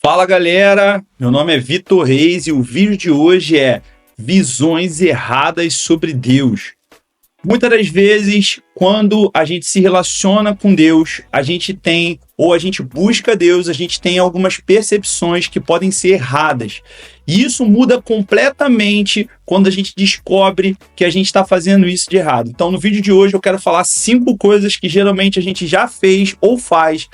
Fala galera, meu nome é Vitor Reis e o vídeo de hoje é Visões Erradas sobre Deus. Muitas das vezes, quando a gente se relaciona com Deus, a gente busca Deus, a gente tem algumas percepções que podem ser erradas. E isso muda completamente quando a gente descobre que a gente está fazendo isso de errado. Então, no vídeo de hoje, eu quero falar 5 coisas que geralmente a gente já fez ou faz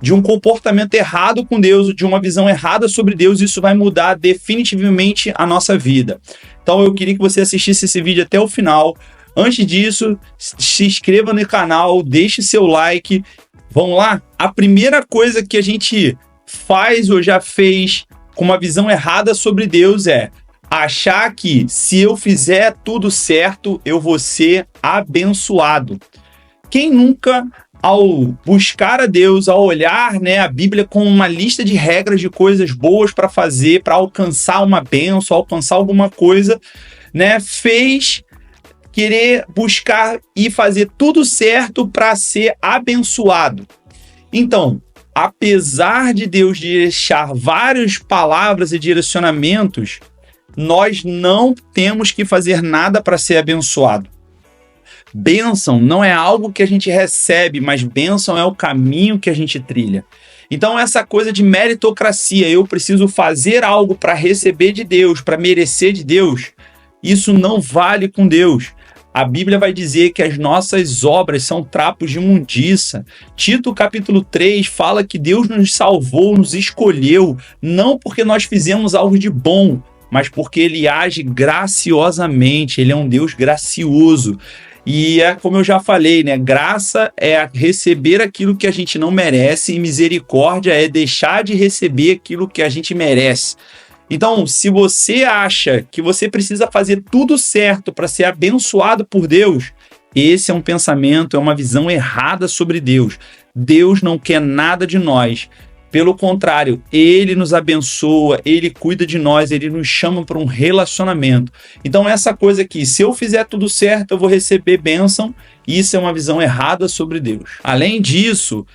de um comportamento errado com Deus, de uma visão errada sobre Deus. Isso vai mudar definitivamente a nossa vida. Então, eu queria que você assistisse esse vídeo até o final. Antes disso, se inscreva no canal, deixe seu like. Vamos lá? A primeira coisa que a gente faz ou já fez com uma visão errada sobre Deus é achar que se eu fizer tudo certo, eu vou ser abençoado. Quem nunca, ao buscar a Deus, ao olhar, a Bíblia com uma lista de regras de coisas boas para fazer, para alcançar uma bênção, alcançar alguma coisa, fez querer buscar e fazer tudo certo para ser abençoado. Então, apesar de Deus deixar várias palavras e direcionamentos, nós não temos que fazer nada para ser abençoado. Bênção não é algo que a gente recebe, mas bênção é o caminho que a gente trilha. Então, essa coisa de meritocracia, eu preciso fazer algo para receber de Deus, para merecer de Deus, isso não vale com Deus. A Bíblia vai dizer que as nossas obras são trapos de imundícia. Tito capítulo 3 fala que Deus nos salvou, nos escolheu, não porque nós fizemos algo de bom, mas porque Ele age graciosamente, Ele é um Deus gracioso. E é como eu já falei, graça é receber aquilo que a gente não merece e misericórdia é deixar de receber aquilo que a gente merece. Então, se você acha que você precisa fazer tudo certo para ser abençoado por Deus, esse é um pensamento, é uma visão errada sobre Deus. Deus não quer nada de nós. Pelo contrário, Ele nos abençoa, Ele cuida de nós, Ele nos chama para um relacionamento. Então, essa coisa aqui, se eu fizer tudo certo, eu vou receber bênção, isso é uma visão errada sobre Deus. Além disso,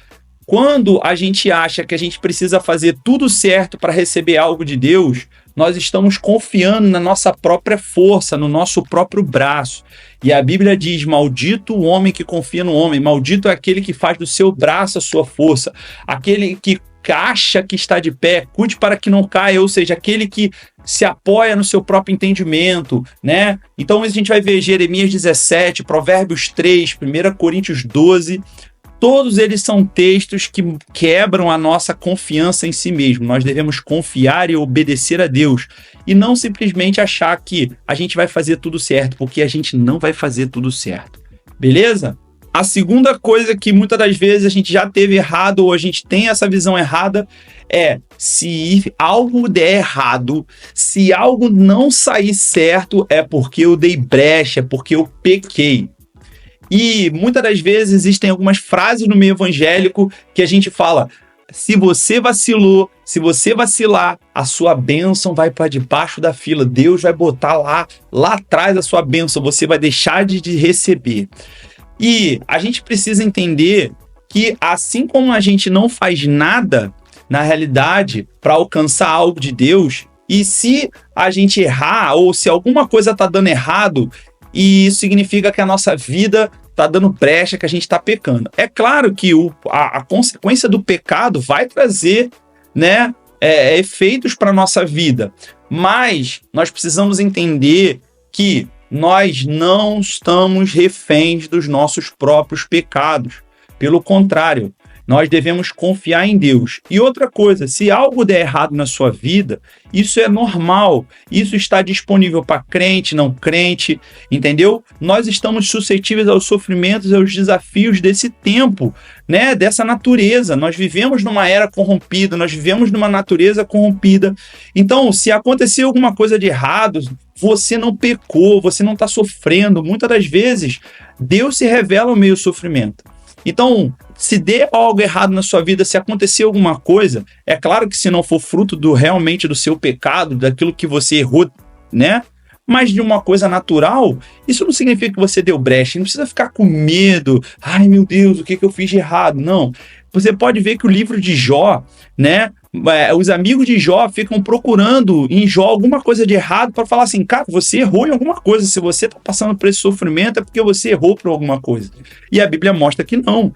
quando a gente acha que a gente precisa fazer tudo certo para receber algo de Deus, nós estamos confiando na nossa própria força, no nosso próprio braço. E a Bíblia diz, maldito o homem que confia no homem, maldito é aquele que faz do seu braço a sua força, aquele que acha que está de pé, cuide para que não caia, ou seja, aquele que se apoia no seu próprio entendimento, Então a gente vai ver Jeremias 17, Provérbios 3, 1 Coríntios 12, todos eles são textos que quebram a nossa confiança em si mesmo. Nós devemos confiar e obedecer a Deus e não simplesmente achar que a gente vai fazer tudo certo, porque a gente não vai fazer tudo certo. Beleza? A segunda coisa que muitas das vezes a gente já teve errado ou a gente tem essa visão errada é se algo der errado, se algo não sair certo, é porque eu dei brecha, é porque eu pequei. E muitas das vezes existem algumas frases no meio evangélico que a gente fala, se você vacilou, se você vacilar, a sua bênção vai para debaixo da fila, Deus vai botar lá atrás a sua bênção, você vai deixar de receber. E a gente precisa entender que assim como a gente não faz nada, na realidade, para alcançar algo de Deus, e se a gente errar ou se alguma coisa está dando errado, e isso significa que a nossa vida está dando brecha, que a gente está pecando. É claro que a consequência do pecado vai trazer efeitos para a nossa vida, mas nós precisamos entender que nós não estamos reféns dos nossos próprios pecados. Pelo contrário, nós devemos confiar em Deus. E outra coisa, se algo der errado na sua vida, isso é normal. Isso está disponível para crente, não crente, entendeu? Nós estamos suscetíveis aos sofrimentos e aos desafios desse tempo, dessa natureza. Nós vivemos numa era corrompida, nós vivemos numa natureza corrompida. Então, se acontecer alguma coisa de errado, você não pecou, você não está sofrendo. Muitas das vezes, Deus se revela no meio do sofrimento. Então, se der algo errado na sua vida, se acontecer alguma coisa, é claro que se não for fruto realmente do seu pecado, daquilo que você errou, mas de uma coisa natural, isso não significa que você deu brecha. Não precisa ficar com medo. Ai, meu Deus, o que eu fiz de errado? Não. Você pode ver que o livro de Jó, Os amigos de Jó ficam procurando em Jó alguma coisa de errado para falar assim, cara, você errou em alguma coisa. Se você está passando por esse sofrimento é porque você errou por alguma coisa. E a Bíblia mostra que não.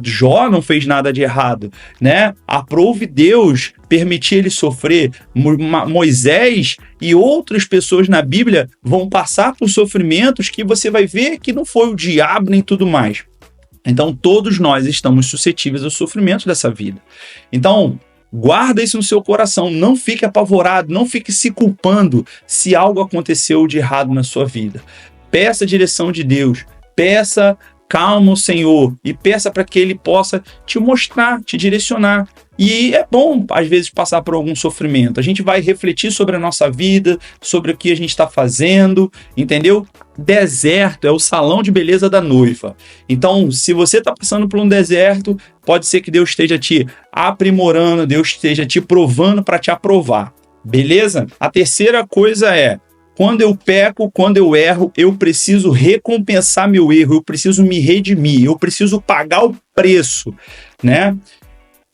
Jó não fez nada de errado, né? Aprove Deus permitir ele sofrer. Moisés e outras pessoas na Bíblia vão passar por sofrimentos que você vai ver que não foi o diabo nem tudo mais. Então, todos nós estamos suscetíveis aos sofrimentos dessa vida. Então, guarda isso no seu coração, não fique apavorado, não fique se culpando se algo aconteceu de errado na sua vida. Peça a direção de Deus, peça calma ao Senhor e peça para que Ele possa te mostrar, te direcionar. E é bom, às vezes, passar por algum sofrimento. A gente vai refletir sobre a nossa vida, sobre o que a gente está fazendo, entendeu? Deserto é o salão de beleza da noiva. Então, se você está passando por um deserto, pode ser que Deus esteja te aprimorando, Deus esteja te provando para te aprovar. Beleza? A terceira coisa é, quando eu peco, quando eu erro, eu preciso recompensar meu erro, eu preciso me redimir, eu preciso pagar o preço, né?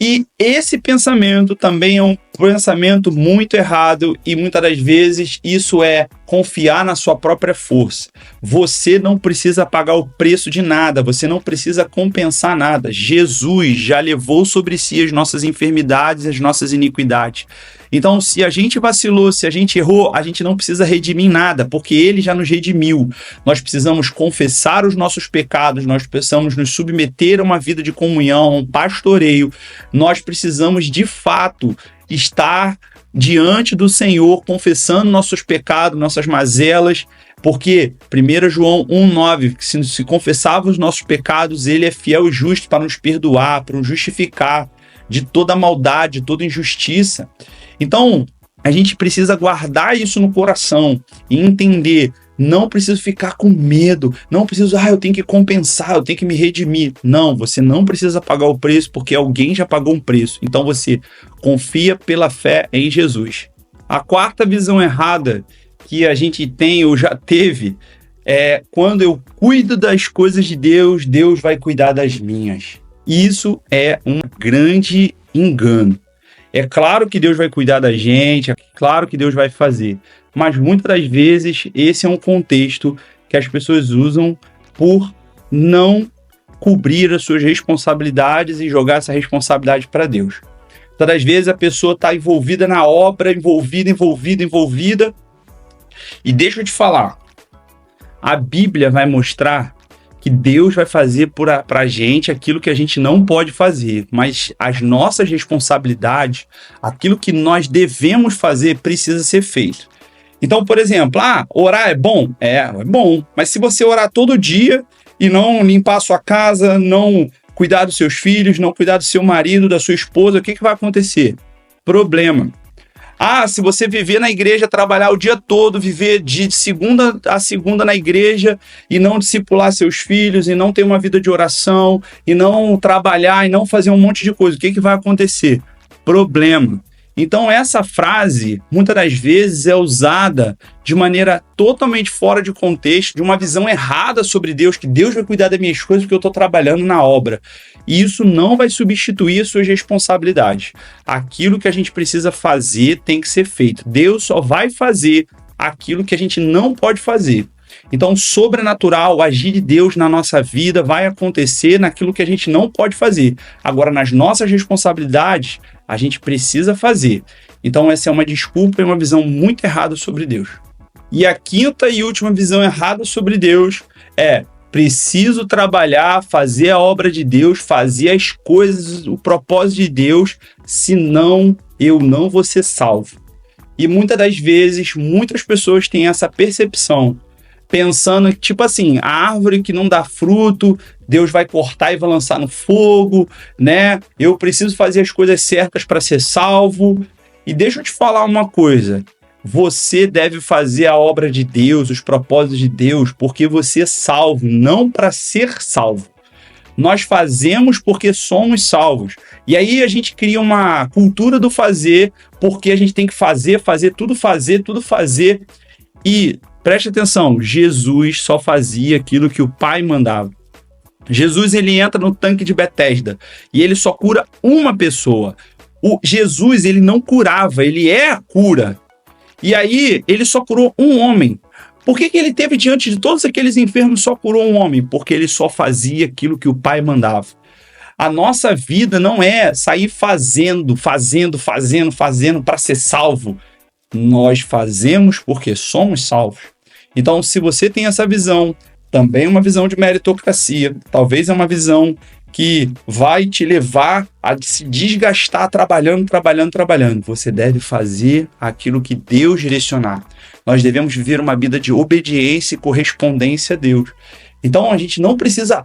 E esse pensamento também é um pensamento muito errado e muitas das vezes isso é confiar na sua própria força. Você não precisa pagar o preço de nada, você não precisa compensar nada. Jesus já levou sobre si as nossas enfermidades, as nossas iniquidades. Então, se a gente vacilou, se a gente errou, a gente não precisa redimir nada, porque Ele já nos redimiu. Nós precisamos confessar os nossos pecados, nós precisamos nos submeter a uma vida de comunhão, a um pastoreio. Nós precisamos, de fato, estar diante do Senhor, confessando nossos pecados, nossas mazelas, porque 1 João 1,9, que se confessarmos os nossos pecados, Ele é fiel e justo para nos perdoar, para nos justificar de toda maldade, de toda injustiça. Então, a gente precisa guardar isso no coração e entender, não preciso ficar com medo, não preciso, eu tenho que compensar, eu tenho que me redimir. Não, você não precisa pagar o preço porque alguém já pagou um preço. Então você confia pela fé em Jesus. A quarta visão errada que a gente tem ou já teve é quando eu cuido das coisas de Deus, Deus vai cuidar das minhas. Isso é um grande engano. É claro que Deus vai cuidar da gente, é claro que Deus vai fazer, mas muitas das vezes esse é um contexto que as pessoas usam por não cobrir as suas responsabilidades e jogar essa responsabilidade para Deus. Muitas das vezes a pessoa está envolvida na obra, envolvida, e deixa eu te falar, a Bíblia vai mostrar que Deus vai fazer para a gente aquilo que a gente não pode fazer, mas as nossas responsabilidades, aquilo que nós devemos fazer, precisa ser feito. Então, por exemplo, orar é bom? É bom, mas se você orar todo dia e não limpar a sua casa, não cuidar dos seus filhos, não cuidar do seu marido, da sua esposa, o que vai acontecer? Problema. Se você viver na igreja, trabalhar o dia todo, viver de segunda a segunda na igreja e não discipular seus filhos, e não ter uma vida de oração, e não trabalhar, e não fazer um monte de coisa, o que vai acontecer? Problema. Então essa frase, muitas das vezes, é usada de maneira totalmente fora de contexto, de uma visão errada sobre Deus, que Deus vai cuidar das minhas coisas porque eu estou trabalhando na obra. E isso não vai substituir as suas responsabilidades. Aquilo que a gente precisa fazer tem que ser feito. Deus só vai fazer aquilo que a gente não pode fazer. Então, sobrenatural, o agir de Deus na nossa vida vai acontecer naquilo que a gente não pode fazer. Agora, nas nossas responsabilidades, a gente precisa fazer. Então, essa é uma desculpa e uma visão muito errada sobre Deus. E a quinta e última visão errada sobre Deus é: preciso trabalhar, fazer a obra de Deus, fazer as coisas, o propósito de Deus, senão eu não vou ser salvo. E muitas das vezes, muitas pessoas têm essa percepção, pensando que, tipo assim, a árvore que não dá fruto, Deus vai cortar e vai lançar no fogo, né? Eu preciso fazer as coisas certas para ser salvo. E deixa eu te falar uma coisa. Você deve fazer a obra de Deus, os propósitos de Deus, porque você é salvo, não para ser salvo. Nós fazemos porque somos salvos. E aí a gente cria uma cultura do fazer, porque a gente tem que fazer, tudo fazer. E preste atenção, Jesus só fazia aquilo que o Pai mandava. Jesus, ele entra no tanque de Betesda e ele só cura uma pessoa. O Jesus, ele não curava, ele é a cura. E aí, ele só curou um homem. Por que ele teve diante de todos aqueles enfermos só curou um homem? Porque ele só fazia aquilo que o Pai mandava. A nossa vida não é sair fazendo para ser salvo. Nós fazemos porque somos salvos. Então, se você tem essa visão, também uma visão de meritocracia, talvez é uma visão que vai te levar a se desgastar trabalhando. Você deve fazer aquilo que Deus direcionar. Nós devemos viver uma vida de obediência e correspondência a Deus. Então a gente não precisa,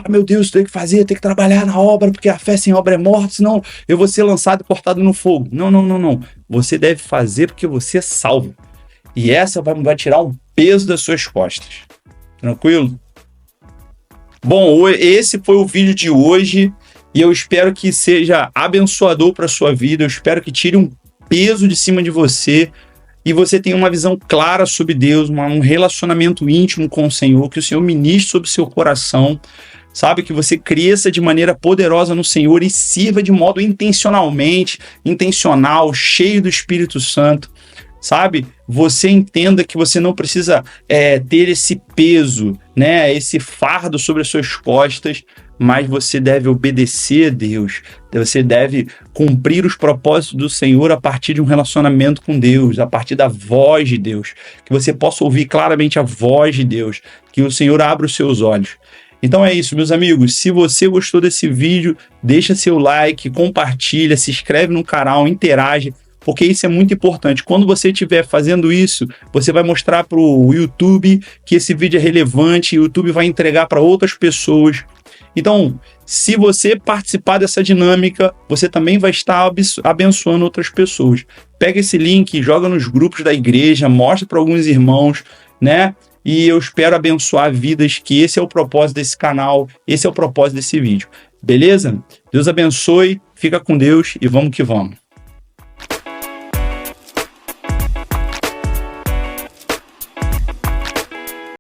meu Deus, tenho que fazer, tenho que trabalhar na obra, porque a fé sem obra é morta, senão eu vou ser lançado e cortado no fogo. Não. Você deve fazer porque você é salvo. E essa vai tirar um peso das suas costas. Tranquilo? Bom, esse foi o vídeo de hoje e eu espero que seja abençoador para a sua vida, eu espero que tire um peso de cima de você e você tenha uma visão clara sobre Deus, um relacionamento íntimo com o Senhor, que o Senhor ministre sobre o seu coração, sabe? Que você cresça de maneira poderosa no Senhor e sirva de modo intencional, cheio do Espírito Santo. Sabe? Você entenda que você não precisa ter esse peso, né? Esse fardo sobre as suas costas, mas você deve obedecer a Deus. Você deve cumprir os propósitos do Senhor a partir de um relacionamento com Deus, a partir da voz de Deus. Que você possa ouvir claramente a voz de Deus, que o Senhor abra os seus olhos. Então é isso, meus amigos. Se você gostou desse vídeo, deixa seu like, compartilha, se inscreve no canal, interage, porque isso é muito importante. Quando você estiver fazendo isso, você vai mostrar para o YouTube que esse vídeo é relevante, e o YouTube vai entregar para outras pessoas. Então, se você participar dessa dinâmica, você também vai estar abençoando outras pessoas. Pega esse link, joga nos grupos da igreja, mostra para alguns irmãos, né? E eu espero abençoar vidas, que esse é o propósito desse canal, esse é o propósito desse vídeo. Beleza? Deus abençoe, fica com Deus e vamos que vamos.